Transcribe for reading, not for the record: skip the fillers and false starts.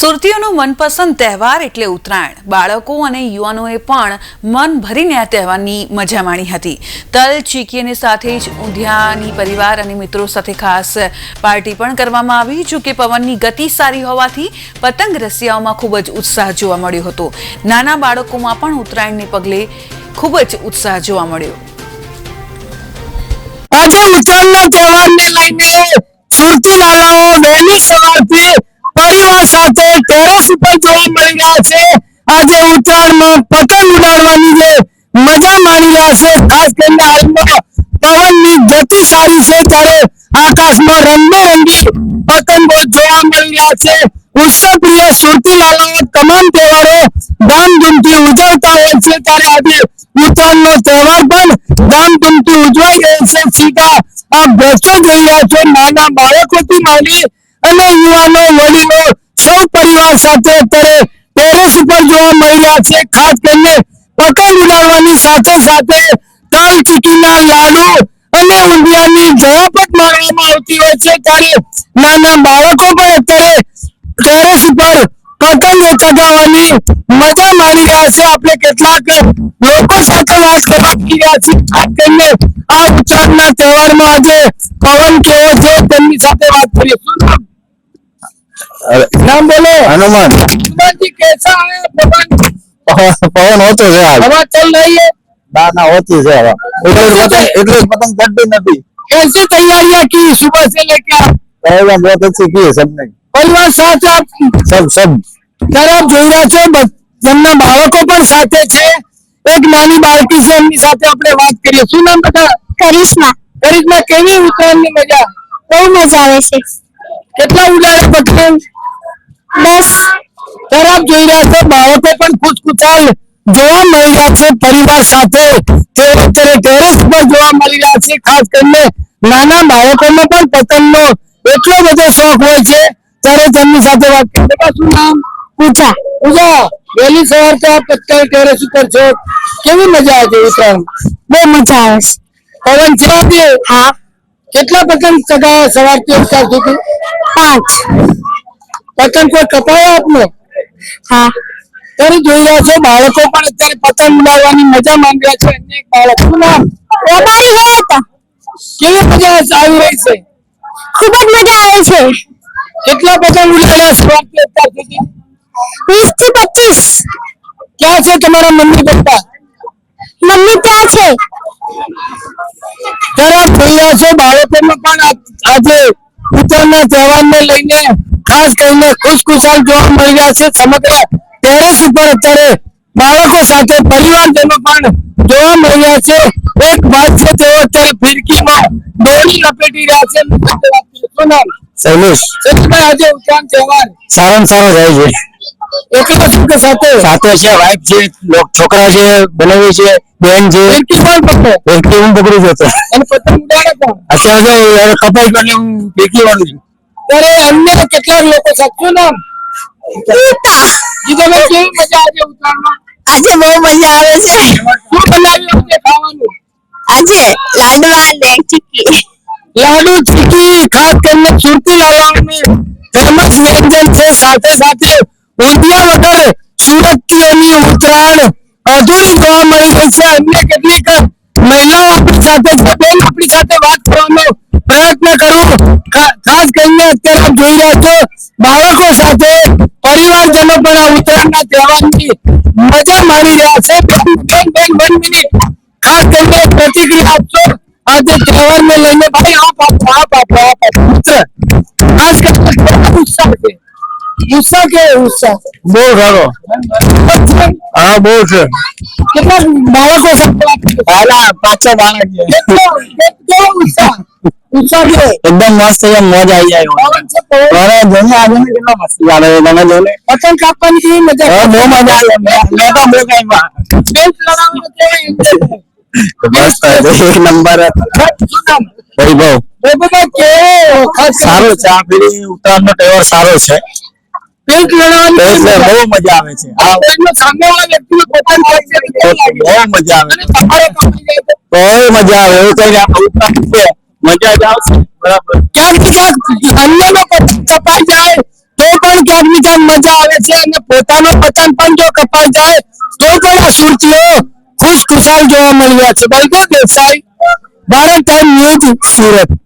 સુરતીઓનો મનપસંદ તહેવાર એટલે ઉત્તરાયણ। બાળકો અને યુવાનોએ પણ મન ભરીને આ તહેવારની મજા માણી હતી। તલ ચીકી અને સાથે જ ઊંધિયાની પરિવાર અને મિત્રો સાથે ખાસ પાર્ટી પણ કરવામાં આવી। જો કે પવનની ગતિ સારી હોવાથી પતંગ રસિયાઓમાં ખૂબ જ ઉત્સાહ જોવા મળ્યો હતો। નાના બાળકોમાં પણ ઉત્તરાયણને પગલે ખૂબ જ ઉત્સાહ જોવા મળ્યો। આજે ઉત્તરાયણના તહેવારને લઈને સુરતી લાલાઓ વહેલી સવારથી પરિવાર સાથે ટેરેસ ઉપર જોવા મળી રહ્યા છે। આજે ઉત્તરાયણમાં પતંગ ઉડાડવાની જે મજા માણી રહ્યા છે, ખાસ કરીને હાલમાં પવનની ગતિ સારી છે ત્યારે આકાશમાં રંગબેરંગી પતંગો જોવા મળી રહ્યા છે। ઉત્સવપ્રિય સુરતી લાલાઓ તમામ તહેવારો ધામધૂમથી ઉજવતા હોય છે ત્યારે આજે ઉત્તરાયણનો તહેવાર પણ ધામધૂમથી ઉજવાઈ રહ્યો છે। સીધા આ દ્રશ્યો જોઈ રહ્યા છો, નાના બાળકોથી માંડી અને યુવાનો વડીલો સૌ પરિવાર સાથે અત્યારે ટેરેસ ઉપર જોવા મળી રહ્યા છે। ખાસ કરીને પતંગ ઉડાડવાની સાથે સાથે તલ ચીકીના લાડુ અને ઊંધિયાની જવાપત મારવામાં આવતી હોય છે ત્યારે નાના બાળકો પણ અત્યારે ટેરેસ ઉપર પતંગો ચગાવવાની મજા માણી રહ્યા છે। આપણે કેટલાક લોકો સાથે વાત કરવા જઈ રહ્યા છીએ। ખાસ કરીને આ ઉત્તરાયણના તહેવારમાં આજે પવન કેવો છે તેમની સાથે વાત કરીએ। શું नाम बोलो। हनुमान। हनुमान जी कैसा है पवन? पवन होते है आज। हवा चल रही है? ना ना होती है हवा। इतने पतंग चढ़ती नहीं। कैसे तैयारियां की सुबह से लेकर? तैयारियां बहुत अच्छी की है सबने। परिवार साथ आप सब ત્યારે આપ જોઈ રહ્યા છો જેમના બાળકો પણ સાથે છે। એક નાની બાળકી છે, એમની સાથે આપણે વાત કરીએ। શું નામ બેટા? કરિશ્મા। કરિશ્મા, કેવી ઉત્તરાયણની મજા? બહુ મજા આવે છે। કેટલા ઉડાડે પતંગ? 10 ત્યારે આપ જોઈ રહ્યા છો બાળકો પણ ખુશખુશાલ જોવા મળી રહ્યા છે પરિવાર સાથે। તે અત્યારે ટેરેસ પર જોવા મળી રહ્યા છે। ખાસ કરીને નાના બાળકોને પણ પતંગનો એટલો બધો શોખ હોય છે ત્યારે તેમની સાથે વાત કરીએ। બેટા શું નામ? પૂજા। પૂજા, વહેલી સવારથી આપ અત્યારે ટેરેસ ઉપર છો, કેવી મજા આવે છે ઉત્તરાયણ? બહુ મજા આવે છે। પવન છે આજે? હા। કેટલા પતંગ ચગાવ્યા સવારથી અત્યાર સુધી? 5 પતંગ કોઈ કપાયો આપને? હા। ત્યારે જોઈ રહ્યા છો બાળકો પણ અત્યારે પતંગ ઉડાડવાની મજા માણી રહ્યા છે। અન્ય એક બાળક, શું નામ? રબારી ગયા હતા। કેવી મજા આવી રહી છે? ખૂબ જ મજા આવે છે। કેટલા પતંગ ઉડાડ્યા સવારથી અત્યાર સુધી? 20 થી 25। ક્યાં છે તમારા મમ્મી પપ્પા? મમ્મી ત્યાં છે। ત્યારે આપ જોઈ રહ્યા છો બાળકોમાં પણ આજે ઉત્તરાયણના તહેવારને લઈને ખાસ કરીને ખુશખુશાલ જોવા મળી રહ્યા છે। સમગ્ર ટેરેસ ઉપર અત્યારે બાળકો સાથે પરિવારજનો પણ જોવા મળી રહ્યા છે। એક વાત છે, તેઓ અત્યારે ફિરકીમાં દોરી લપેટી રહ્યા છે। શું નામ? शैलेश। શૈલેષભાઈ, આજે ઉત્તરાયણ તહેવાર सारा सारा जाए छे। એકલા છું કે સાથે? साथे छे, वाइफ छे, लोग छोकरा छे, बनावी छे, बेन छे। ફિરકી કોણ પકડે एक હું પકડી જતો। અને પતંગ ઉડાડે કોણ? અત્યારે જો કપાઈ કરીને હું ભેગી વાળું છું। ત્યારે અન્ય કેટલાક લોકો સાથે? શું નામ? ગીતા। ગીતાભાઈ, કેવી મજા આજે ઉત્તરાયણમાં? આજે બહુ મજા આવે છે। શું બનાવ્યું છે ખાવાનું? આજે લાડવા ને ચીકી। લાડુ ચીકી ખાસ કરીને સુરતી લાલાઓની ફેમસ વ્યંજન છે। સાથે સાથે ઊંધિયા વગર સુરતીઓની ઉત્તરાયણ અધૂરી જોવા મળી રહી છે। અન્ય કેટલીક મહિલાઓ આપણી સાથે છે, બેન આપણી સાથે વાત કરવાનો પ્રયત્ન કરું। ખાસ કરીને અત્યારે આપ જોઈ રહ્યા છો બાળકો સાથે પરિવારજનો પણ આ ઉત્તરાયણના તહેવારની મજા માણી રહ્યા છે। બેન 1 મિનિટ ખાસ કરીને પ્રતિક્રિયા આપશો આજે તહેવારને લઈને? ભાઈ આપ મિત્ર, ખાસ કરીને ઉત્સાહ છે। ઉત્સાહ કે ઉત્સાહ? બહુ સારો। હા બહુ છે। કેટલા બાળકો સાથે વાત કરી? પહેલા 5-6 બાળક છે। કેવો ઉત્સાહ? ઉત્સાહ કે એકદમ મસ્ત છે, મોજ આવી જાય। પવન છે, પવન? અરે જોને આજે કેટલો મસ્ત આવે તમે જોને। પતંગ કાપવાની કેવી મજા? બહુ મજા આવે। મેં તો બહુ કઈ બેલ્ટ લગાવવાનો કેવો enjoy થાય? મસ્ત એક નંબર। શું નામ? વૈભવ। વૈભવભાઈ, કેવો ખાસ સારો છે આ ફેરી ઉત્તરાયણનો તહેવાર સારો છે બેલ્ટ લગાવવાની એટલે બહુ મજા આવે છે। આ એનો સામેવાળા વ્યક્તિનો પતંગ કાપશે તો કેવું લાગે? બહુ મજા આવે અને તમારે કાપી જાય તો બહુ મજા આવે। એવું કઈ ઉત્તરાયણ છે, મજા જ આવશે। બરાબર। ક્યાંક ને ક્યાંક અન્યનો પતંગ કપાઈ જાય તો પણ ક્યાંક ને ક્યાંક મજા આવે છે અને પોતાનો પતંગ પણ જો કપાઈ જાય તો પણ આ સુરતીઓ ખુશખુશાલ જોવા મળી રહ્યા છે. Baldev Desai, Bharat time news, Surat.